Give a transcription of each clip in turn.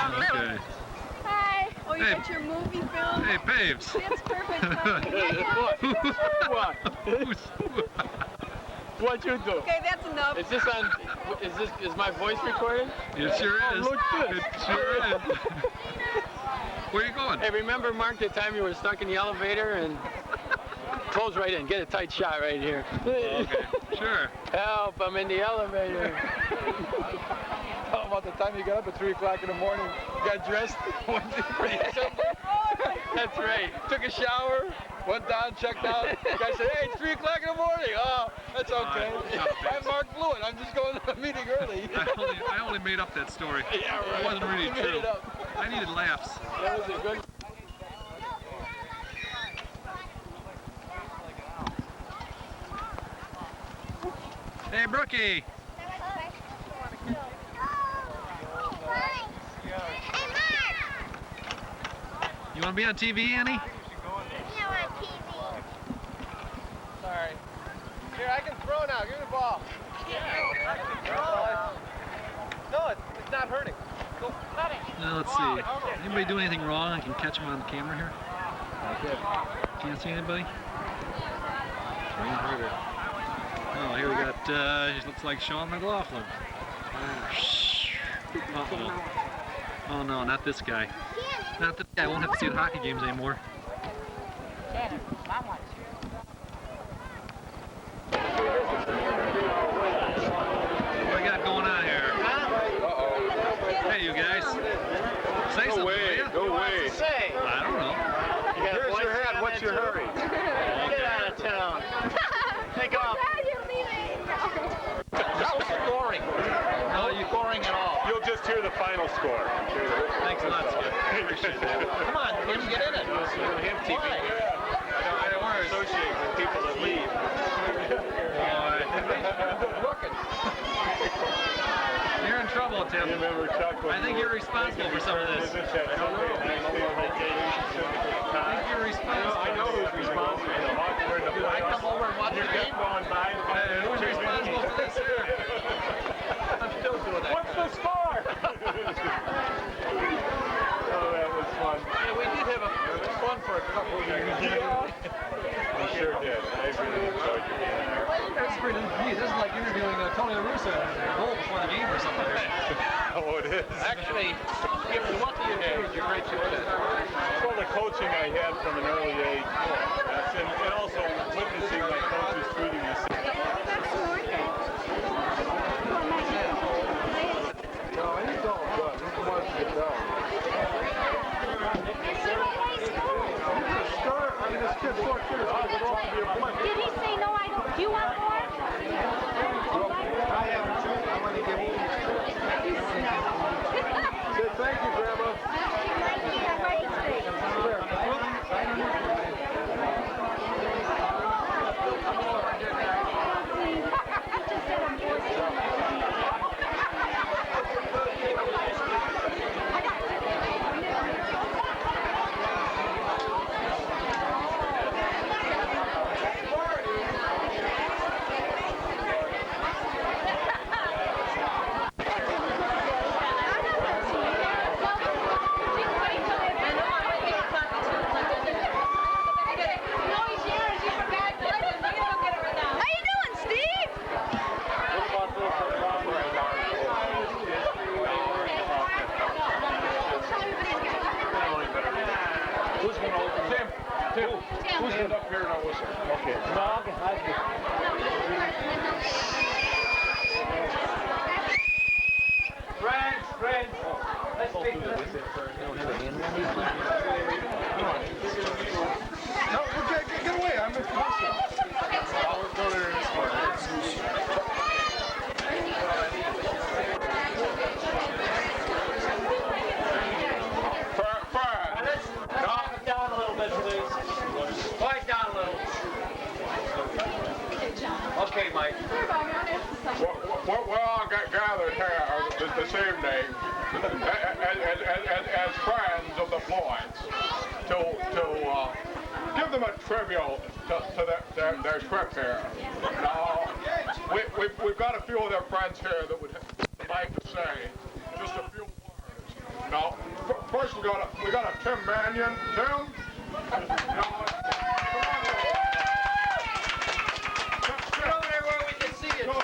Okay. Hi. Oh, you got your movie film? Hey, Paves. That's perfect. What? What'd you do? Okay, that's enough. Is this on? Is my voice recording? It sure is. Look good. It sure is. Where are you going? Hey, remember, Mark, the time you were stuck in the elevator and close right in, get a tight shot right here. Okay, sure. Help! I'm in the elevator. How about the time you got up at 3 o'clock in the morning, got dressed, went pretty simple? That's right. Took a shower, went down, checked out. The guy said, hey, it's 3 o'clock in the morning. Oh, that's okay. I'm Mark Blewitt. I'm just going to a meeting early. I only made up that story. Yeah, right. It wasn't really You made true. it up. I needed laughs. That was a good. Hey, Brookie. You want to be on TV, Annie? Yeah, we're on TV. Sorry. Here, I can throw now. Give me the ball. No, it's not hurting. Go. Now, let's see. Anybody do anything wrong? I can catch them on the camera here. Can't see anybody? Oh, here we got, it looks like Sean McLaughlin. Uh-oh. Oh no, not this guy. Not this guy. I won't have to see the hockey games anymore. What we got going on here? Hey, you guys. Say something, will ya? Go away. Say. I don't know. Here's your hat. What's your hurry? Get out of town. Take off. That was scoring. No, you scoring at all. You'll just hear the final score. Thanks a lot, Skip. Appreciate that. Come on, Tim, get in it. Him TV. Why? I don't want to associate with people that leave. You're in trouble, Tim. You remember Chuck? I think you're responsible for some of this. I don't know. I think you're responsible. I know who's responsible. I come over and watch the game. Hey, who's responsible for this here? I'm still doing that. What's the score? Oh, that was fun. Yeah, we did have fun for a couple of years. We sure did. I really enjoyed your game. That's pretty neat. This is like interviewing Tony La Russa a goal before the game or something. Oh, it is. Actually, if you want the interviews, you're great to it. Well, the coaching I had from an early age, and also witnessing my coaches treating us. No, he's all good. He wants to go. I mean, this kid's 4 years old. It ought to be a blip. Did he say no, I don't? Do you want more? I have two. I'm going to give you. Say thank you, Grandma. Who's going up here now? Okay. Friends. Let's take this. No, get away. I'm in closer. Down a little bit, please. Quiet down a little. Okay, Mike. We're all gathered here the same day as friends of the Floyds to give them a tribute to their trip here. Now, we've got a few of their friends here that would like to say just a few words. Now, we got a Tim Mannion. Tim? Get over there where we can see you. Come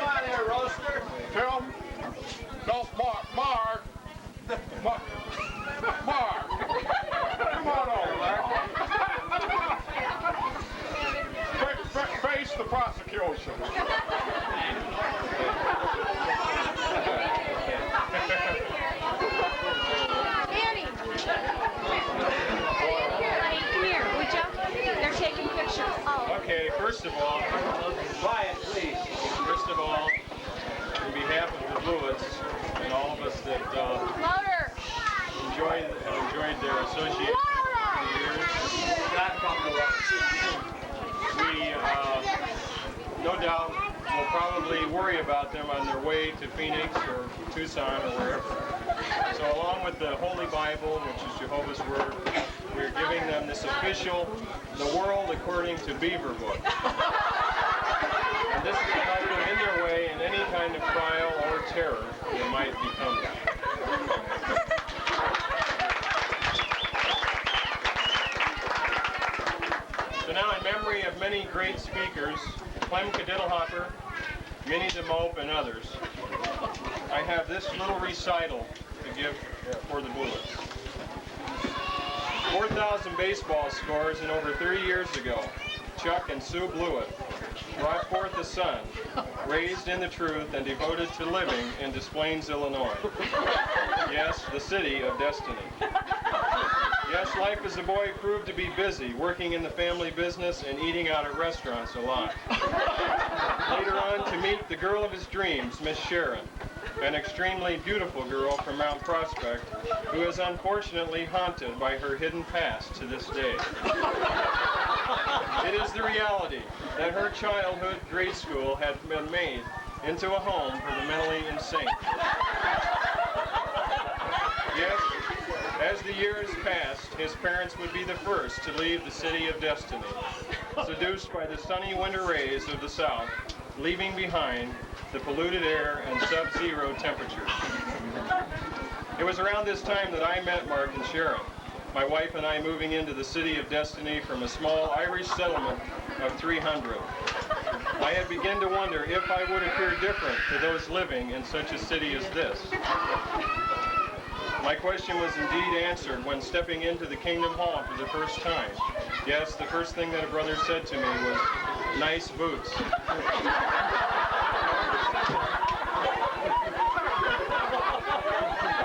on there, Roaster. Tim? No, Mark. Mark. Come on over, Mark. Face the prosecution. Annie. Come here, would you? They're taking pictures. Oh. Okay, first of all, Quiet, please. first of all, on behalf of the Blewitts and all of us that Louder. enjoyed their association for the years, we no doubt will probably worry about them on their way to Phoenix or Tucson or wherever. So along with the Holy Bible, which is Jehovah's Word, we're giving them this official, The World According to Beaver book. And this will help them in their way in any kind of trial or terror that might become them. So now, in memory of many great speakers, Clem Cadiddlehopper, Minnie the Mope, and others, I have this little recital to give for the Blewitts. 4,000 baseball scores, and over 30 years ago, Chuck and Sue Blewitt brought forth a son, raised in the truth and devoted to living in Des Plaines, Illinois. Yes, the city of destiny. Yes, life as a boy proved to be busy, working in the family business and eating out at restaurants a lot. Later on, to meet the girl of his dreams, Miss Sharon, an extremely beautiful girl from Mount Prospect, who is unfortunately haunted by her hidden past to this day. It is the reality that her childhood grade school had been made into a home for the mentally insane. Yes, as the years passed, his parents would be the first to leave the city of destiny, seduced by the sunny winter rays of the south, leaving behind the polluted air and sub-zero temperatures. It was around this time that I met Mark and Sharon, my wife and I moving into the city of destiny from a small Irish settlement of 300. I had begun to wonder if I would appear different to those living in such a city as this. My question was indeed answered when stepping into the Kingdom Hall for the first time. Yes, the first thing that a brother said to me was, "Nice boots."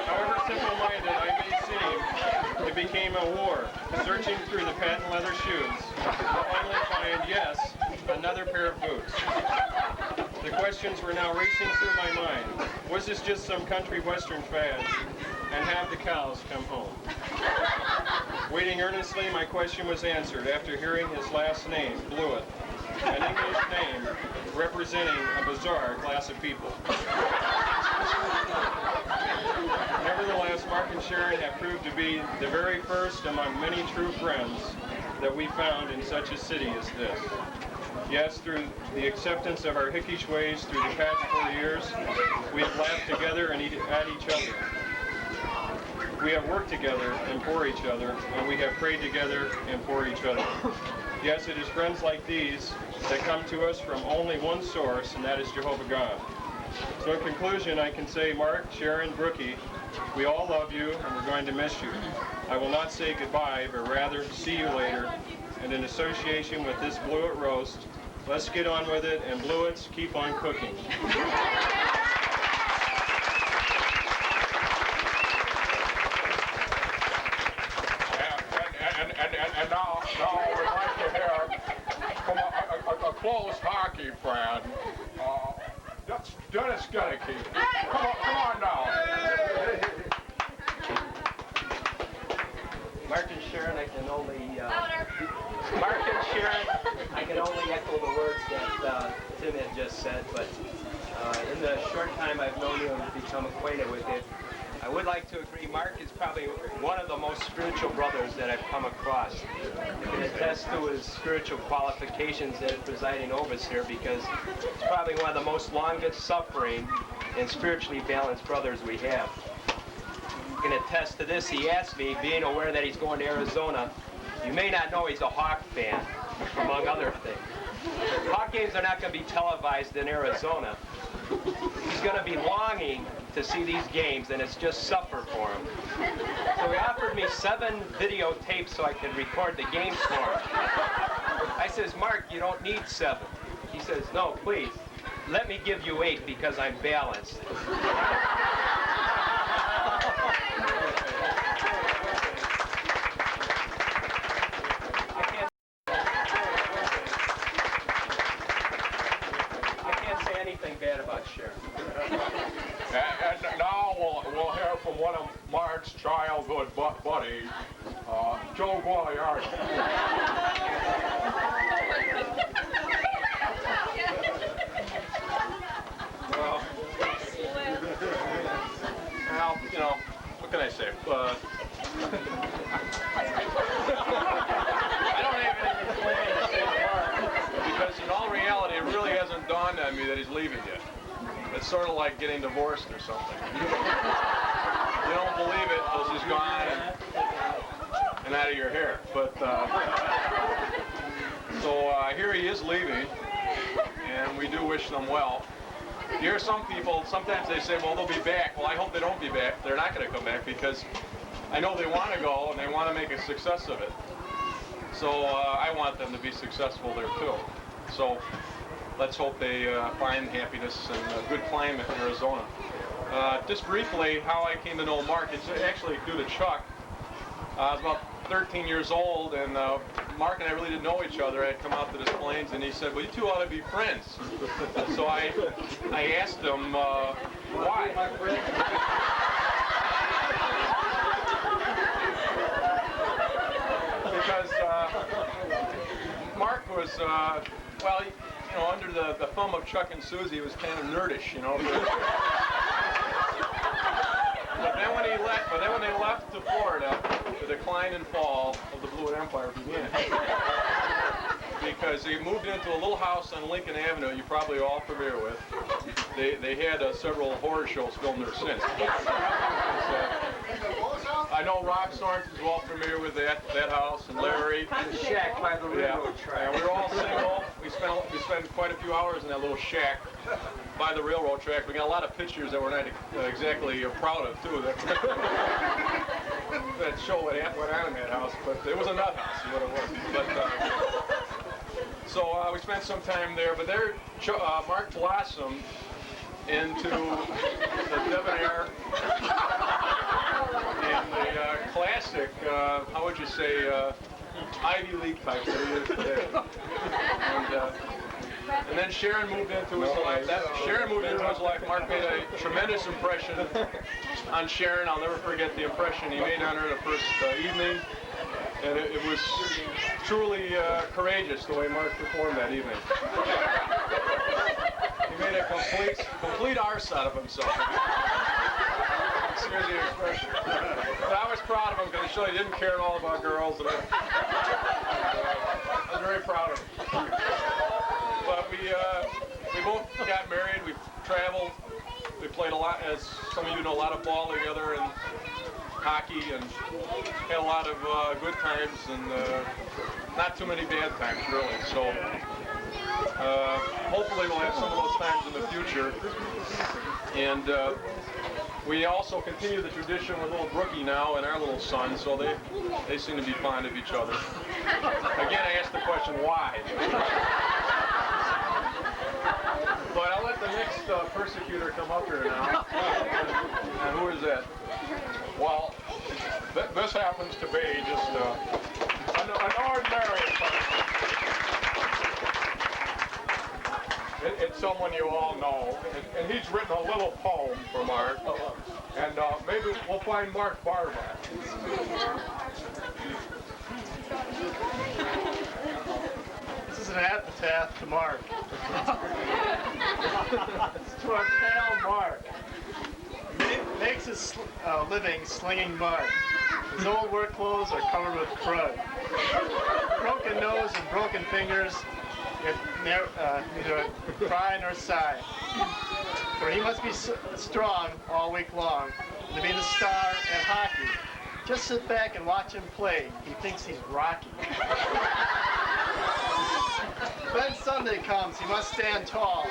However simple-minded I may seem, it became a war, searching through the patent leather shoes, to finally find, yes, another pair of boots. The questions were now racing through my mind. Was this just some country western fad? And have the cows come home? Waiting earnestly, my question was answered after hearing his last name, Blewitt, an English name representing a bizarre class of people. Nevertheless, Mark and Sharon have proved to be the very first among many true friends that we found in such a city as this. Yes, through the acceptance of our hickish ways through the past 4 years, we have laughed together and at each other. We have worked together and for each other, and we have prayed together and for each other. Yes, it is friends like these that come to us from only one source, and that is Jehovah God. So in conclusion, I can say, Mark, Sharon, Brookie, we all love you, and we're going to miss you. I will not say goodbye, but rather see you later. And in association with this Blewitt roast, let's get on with it, and Blewitts keep on cooking. And now we'd like to hear from a close hockey friend, Dennis Gedeke. Come on now. Mark and Sharon, I can only echo the words that Tim had just said, but in the short time I've known you and become acquainted with it, I would like to agree, Mark is probably one of the most spiritual brothers that I've come across. I can attest to his spiritual qualifications as presiding overseer because he's probably one of the most longest suffering and spiritually balanced brothers we have. can attest to this. He asked me, being aware that he's going to Arizona, you may not know he's a Hawk fan, among other things. Hawk games are not going to be televised in Arizona. He's going to be longing to see these games, and it's just supper for him. So he offered me 7 videotapes so I could record the games for him. I says, Mark, you don't need 7. He says, no, please, let me give you 8 because I'm balanced. Bad about Sharon. And now we'll hear from one of Mark's childhood buddies, Joe Gualiardo. Well, you know, what can I say? I don't have anything planned to say to Mark, because in all reality, it really hasn't dawned on me that he's leaving yet. It's sort of like getting divorced or something. You don't believe it until she's gone and out of your hair. But so here he is leaving, and we do wish them well. You hear some people, sometimes they say, well, they'll be back. Well, I hope they don't be back. They're not going to come back because I know they want to go and they want to make a success of it. So I want them to be successful there too. So let's hope they find happiness and a good climate in Arizona. Just briefly, how I came to know Mark, it's actually due to Chuck. I was about 13 years old, and Mark and I really didn't know each other. I'd come out to the Plains, and he said, well, you two ought to be friends. So I asked him, why? Because Mark was, well, you know, under the thumb of Chuck and Susie, he was kind of nerdish, you know. But then when they left to Florida, the decline and fall of the Blewitt Empire began. Because they moved into a little house on Lincoln Avenue, you're probably all familiar with. They had several horror shows filmed there since. I know Rob Sorens is well familiar with that house, and Larry. The shack by the railroad track. Yeah, we were all single. We spent quite a few hours in that little shack by the railroad track. We got a lot of pictures that we're not exactly proud of, too. That show went on in that house, but it was a nut house, is what it was. But, so we spent some time there, but there Mark blossomed into the debonair and the classic, how would you say, Ivy League type that he is today. And then Sharon moved into his life. Mark made a tremendous impression on Sharon. I'll never forget the impression he made on her the first evening. And it was truly courageous the way Mark performed that evening. He made a complete arse out of himself. Excuse the expression. But I was proud of him because he showed he didn't care at all about girls. And I was very proud of him. But we both got married. We traveled. We played a lot, as some of you know, a lot of ball together and hockey, and had a lot of good times and not too many bad times, really. So hopefully we'll have some of those times in the future. And we also continue the tradition with little Brookie now and our little son, so they seem to be fond of each other. Again, I asked the question, why? But I'll let the next persecutor come up here now. And who is that? Well, this happens to be just an ordinary person. It's someone you all know, and he's written a little poem for Mark, and maybe we'll find Mark Barba. This is an epitaph to Mark. It's to our pal Mark. Makes his living slinging mud. His old work clothes are covered with crud. Broken nose and broken fingers, yet neither cry nor sigh. for he must be strong all week long to be the star at hockey. Just sit back and watch him play. He thinks he's Rocky. Then Sunday comes. He must stand tall,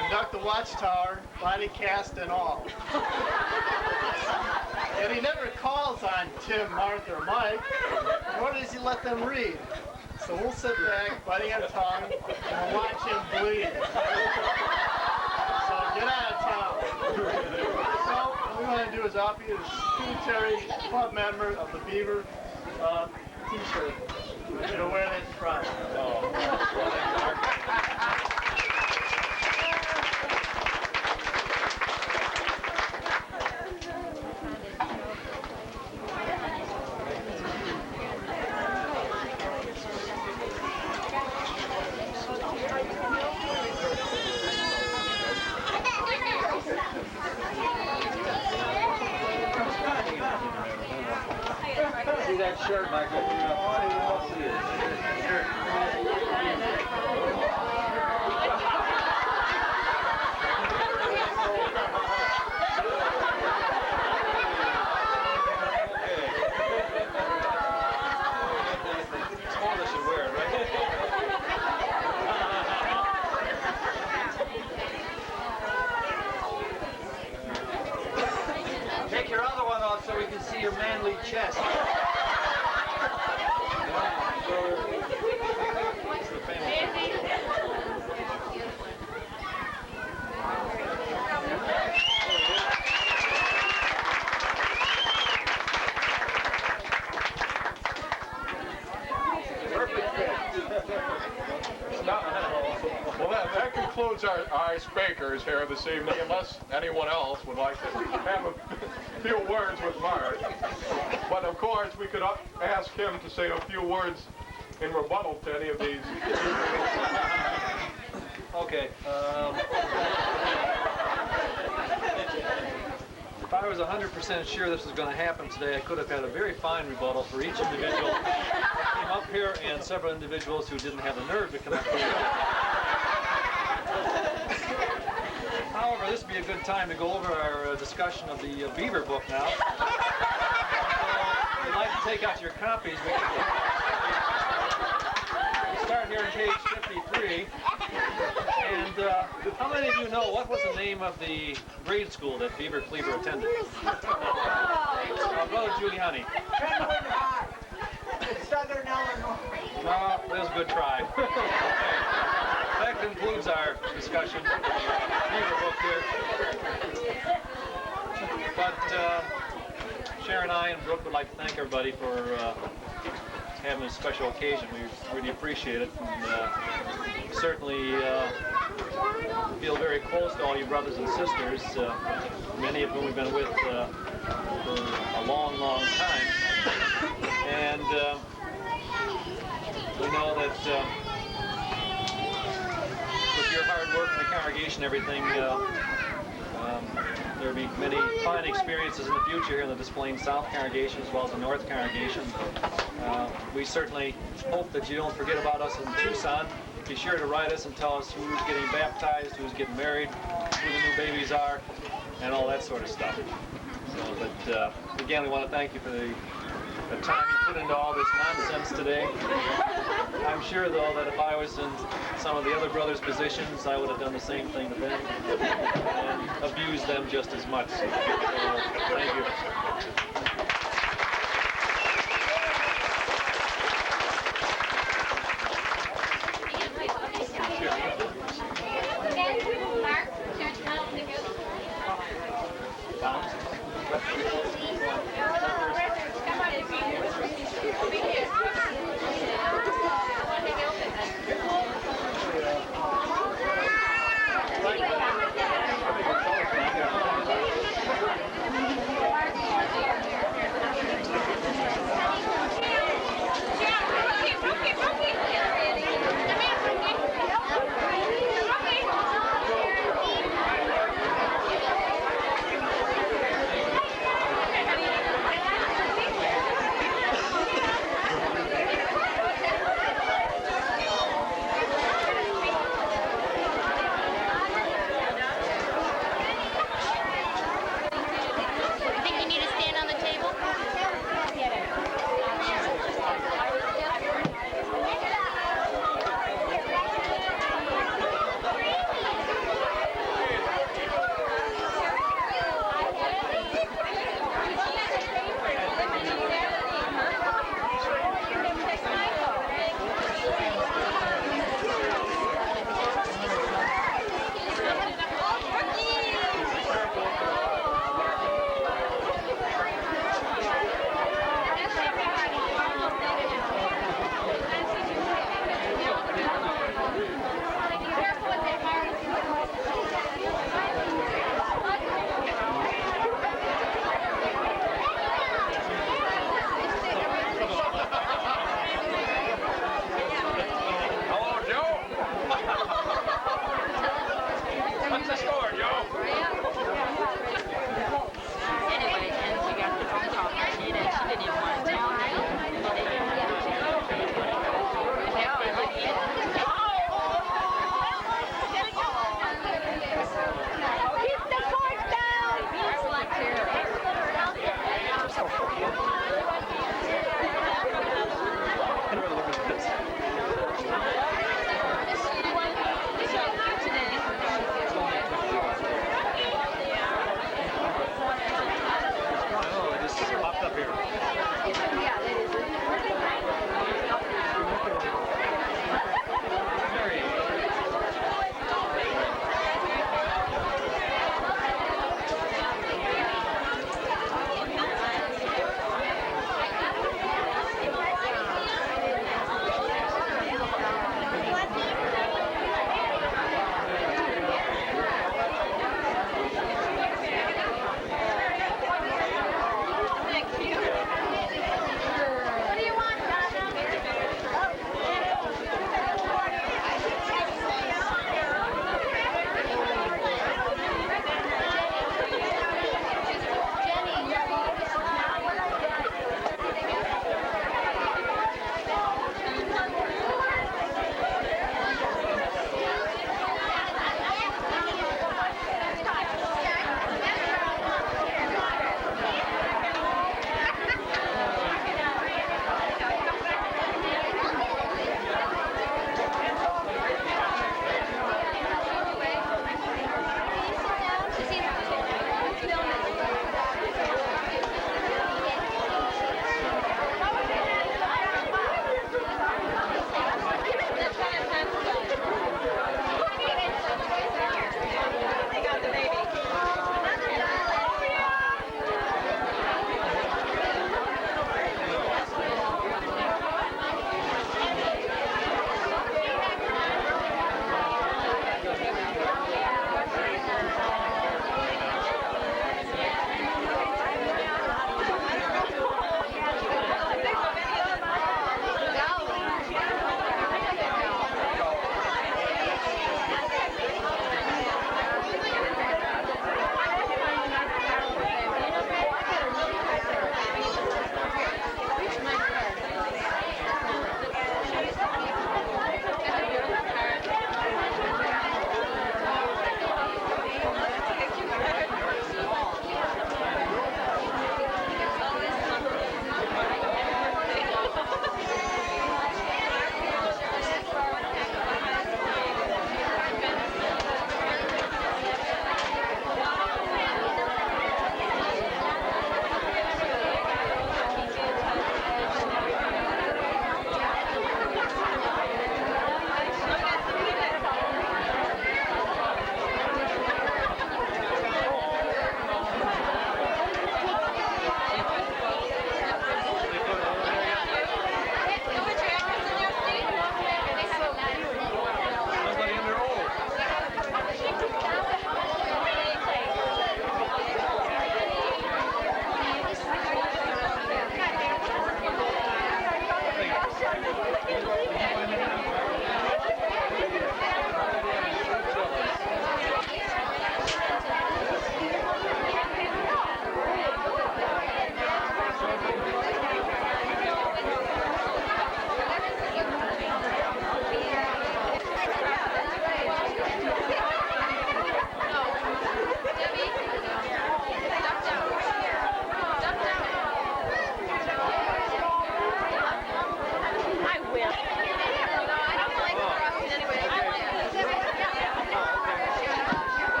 conduct the watchtower, body cast and all. Yet he never calls on Tim, Martha, or Mike, nor does he let them read. So we'll sit back, biting our tongue, and we'll watch him bleed. So get out of town. So what we want to do is offer you this tributary club member of the Beaver t-shirt. We're going to wear that in front. See that shirt, Michael? I'll see it. Smaller should wear it, right? Take your other one off so we can see your manly chest. Well, that concludes our icebreakers here this evening, unless anyone else would like to have a few words with Mark. But of course, we could ask him to say a few words in rebuttal to any of these. Okay. If I was 100% sure this was going to happen today, I could have had a very fine rebuttal for each individual who came up here and several individuals who didn't have the nerve to come up here. However, this would be a good time to go over our discussion of the Beaver book now. So, if you'd like to take out your copies, we can start here on page 53. And how many of you know what was the name of the grade school that Beaver Cleaver attended? Brother Giuliani. Southern Illinois. No, that was a good try. That concludes our discussion. Beaver book here. But Sharon, I, and Brooke would like to thank everybody for having a special occasion. We really appreciate it. And, certainly feel very close to all you brothers and sisters, many of whom we've been with for a long, long time. And we know that with your hard work in the congregation and everything, there will be many fine experiences in the future here in the Des Plaines South congregation as well as the North congregation. We certainly hope that you don't forget about us in Tucson. Be sure to write us and tell us who's getting baptized, who's getting married, who the new babies are, and all that sort of stuff. So, but again, we want to thank you for the time you put into all this nonsense today. I'm sure, though, that if I was in some of the other brothers' positions, I would have done the same thing to them and abused them just as much. So, thank you.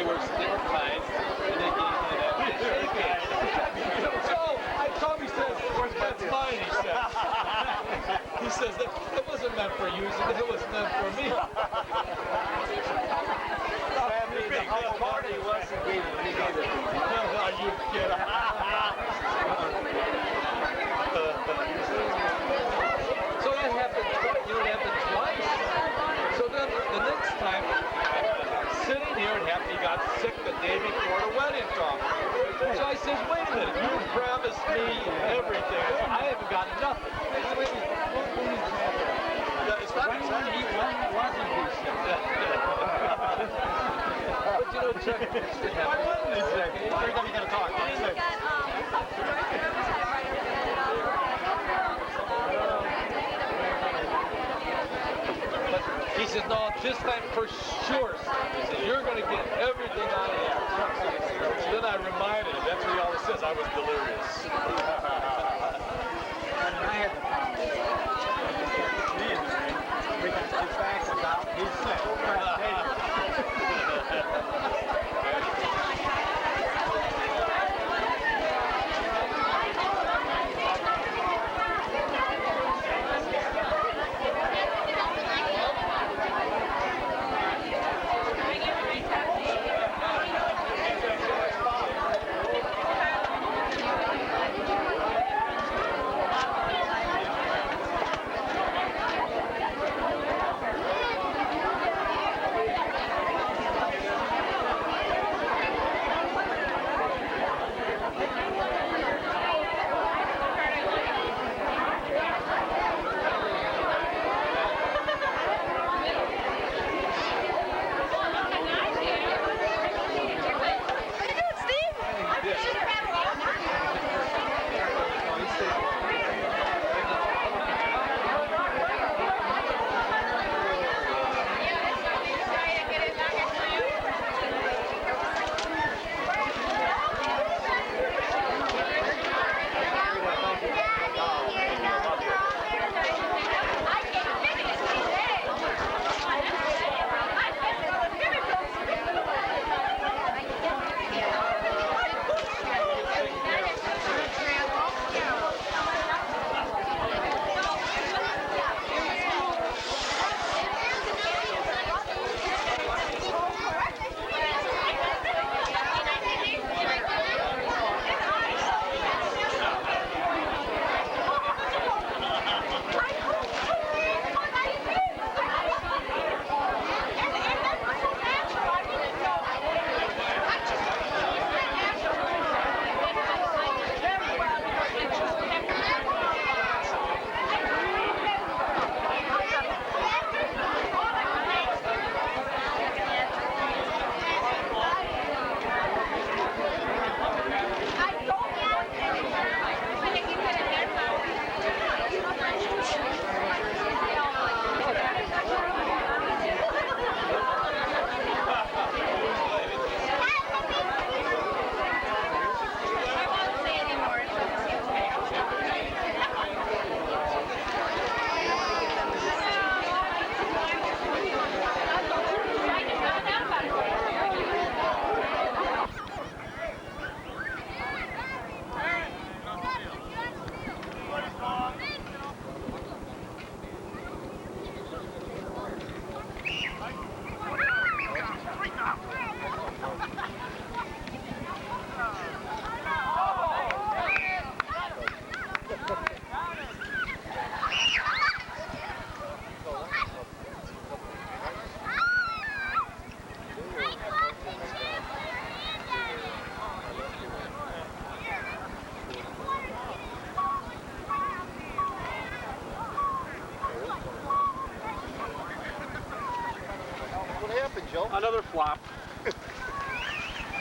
were still kind, and they gave me that shake. So Tommy says, that's mine, he says. He says, that wasn't meant for you, so it was meant for me. How hard he was when he gave it to me. Are you kidding? So that happened twice. You know, it happened twice. So then the next time, sitting here and he got sick the day before the wedding, Tom. So I says, wait a minute, you promised me everything. I haven't got nothing. It's not exactly he wasn't he sick. But you know, Chuck, why wasn't he sick? Every time you gotta talk, he's sick. He says, no, this time for sure. He says, you're going to get everything out of here. So then I reminded him, that's what he always says, I was delirious. I had the problem. We got his back was out, he's sick. Another flop.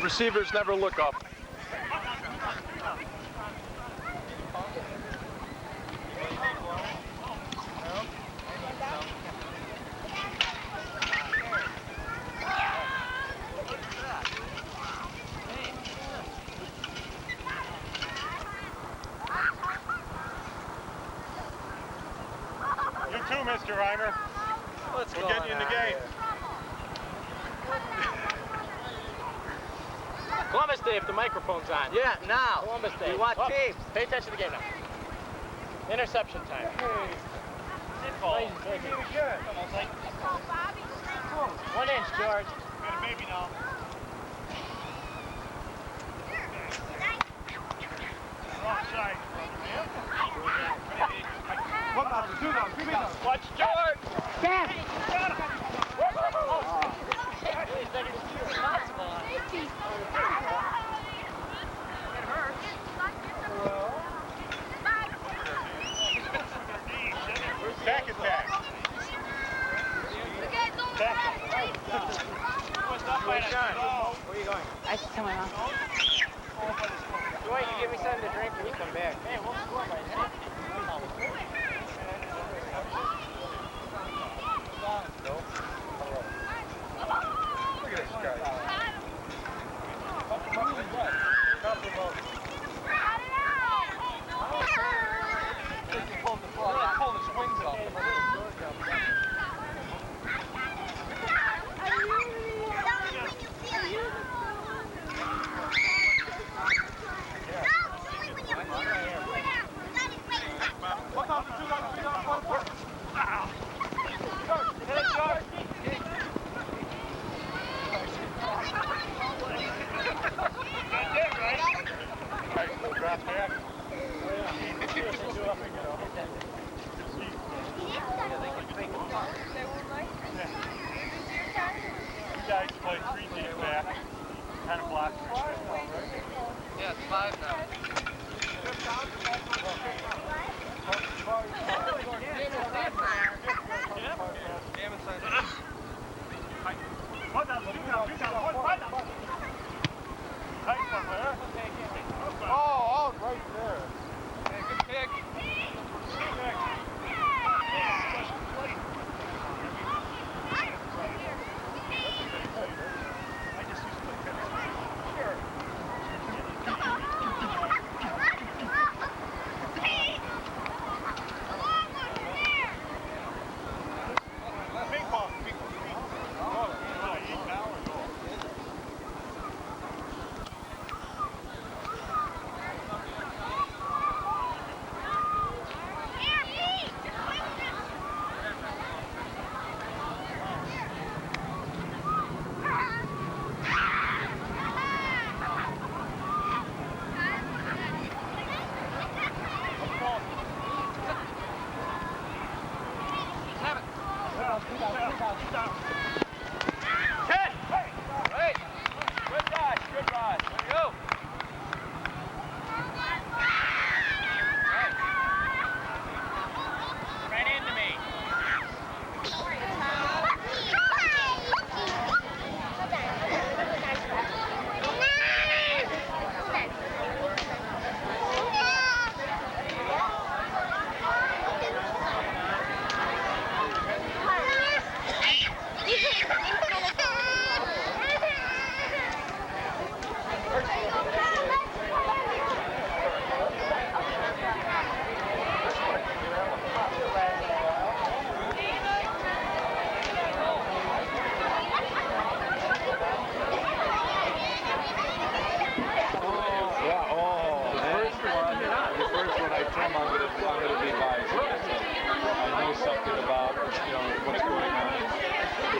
Receivers never look up. You too, Mr. Reimer. We'll get you in the game. Columbus Day if the microphone's on. Yeah, now. Columbus Day. We want Whoops. tapes. Pay attention to the game now. Interception time. Crazy, crazy. 1 inch, George. Got a baby now. Wrong side. One down, 2 down, 3 down. Watch George! Dad. Back is back. Where are you going? I should tell my mom. Joy, you give me something to drink when you come back. Hey, we'll score right now. Look at this guy. Pull his wings off. Guys play 3 deep back. Kind of block. Yeah, it's 5 now. One down, 2 down, 3 down, 1, 5 down. Tight somewhere. Oh, out right there. Hey, good pick.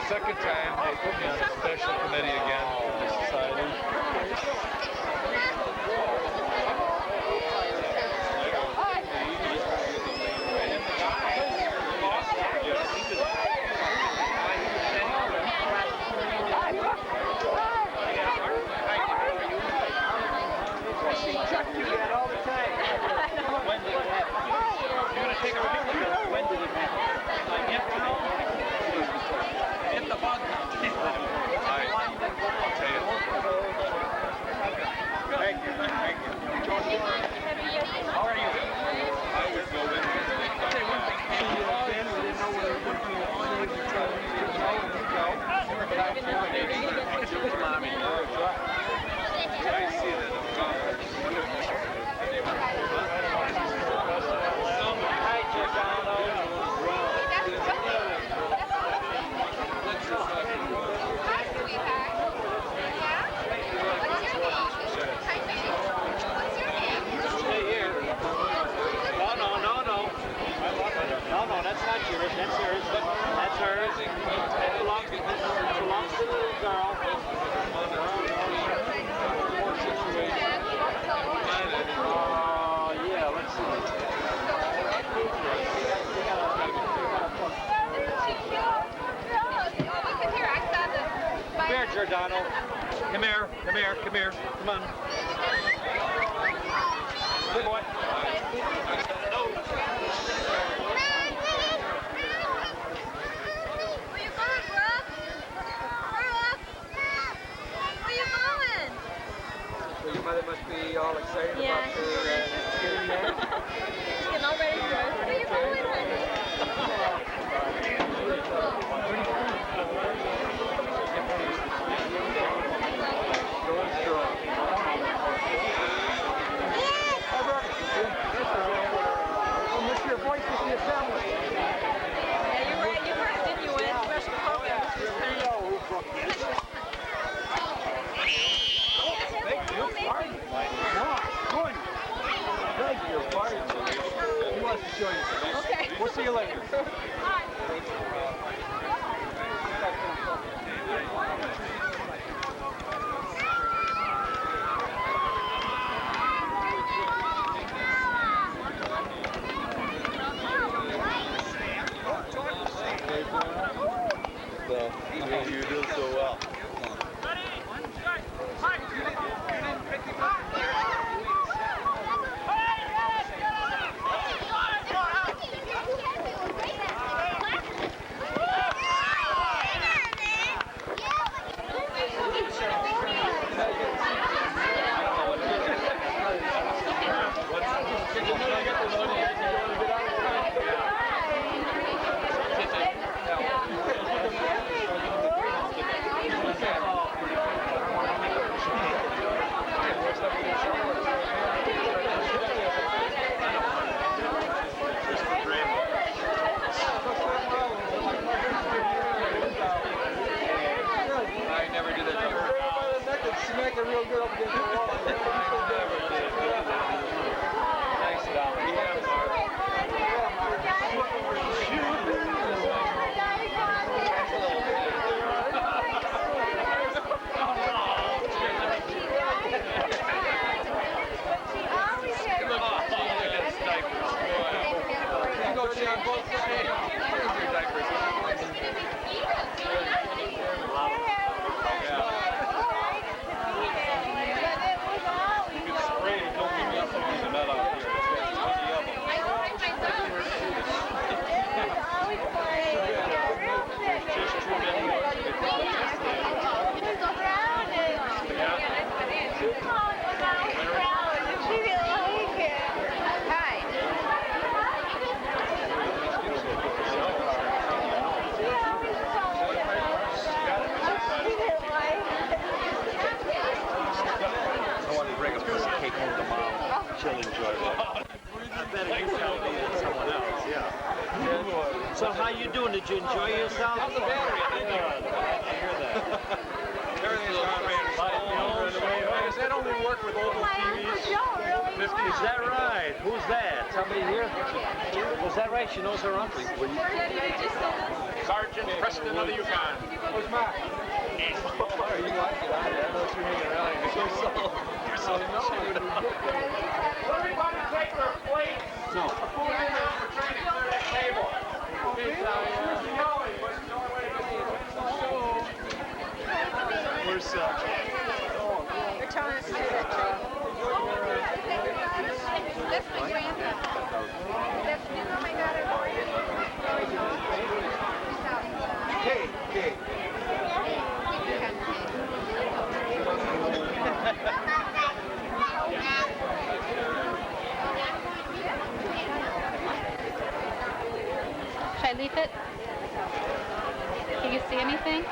Second time they put me on a special committee again for the society. Hit the bug. Giordano. Come here, come here, come here. Come on. Good boy. Where you going, Brooke? Brooke? Where you going? So your mother must be all excited Yeah, about your getting there. She's getting all ready for us. Where you going, honey? Going strong. I'll miss your voice with the assembly. Yeah, you heard it, didn't you, Win? Special program. Thank you. He wants to show you. Okay. We'll see you later. You do so well. Smack it real good up against the wall. Nice, Dolly. You go see on both sides. Here's your diapers. I want to bring a piece of cake home to Mom. She'll enjoy that. I bet it is healthy than someone else, yeah. So how you doing? Did you enjoy yourself? How's the battery? I hear that. Everything's gone Does that only work with old TVs? Is that right? Who's that? Somebody here? Was that right? She knows her uncle. Sergeant Preston of the Yukon. Where's Mark? You like it, I know you're hanging around. You're so chewed up. Everybody take their plates. No. Put it in there for trying to clear that table. Where's They're telling us to do that, Joe. That's my grandpa. That's, you know, my daughter. Kate. Should I leave it? Can you see anything?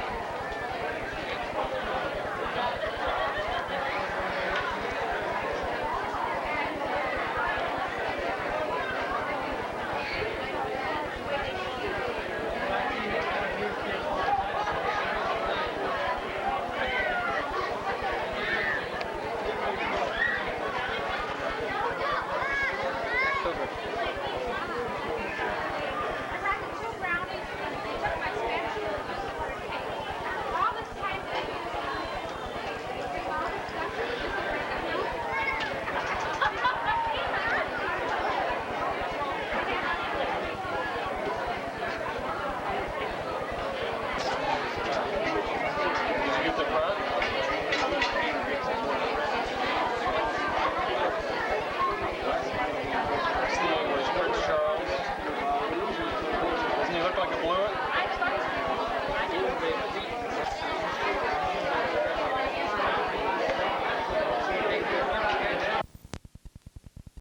Blewitt?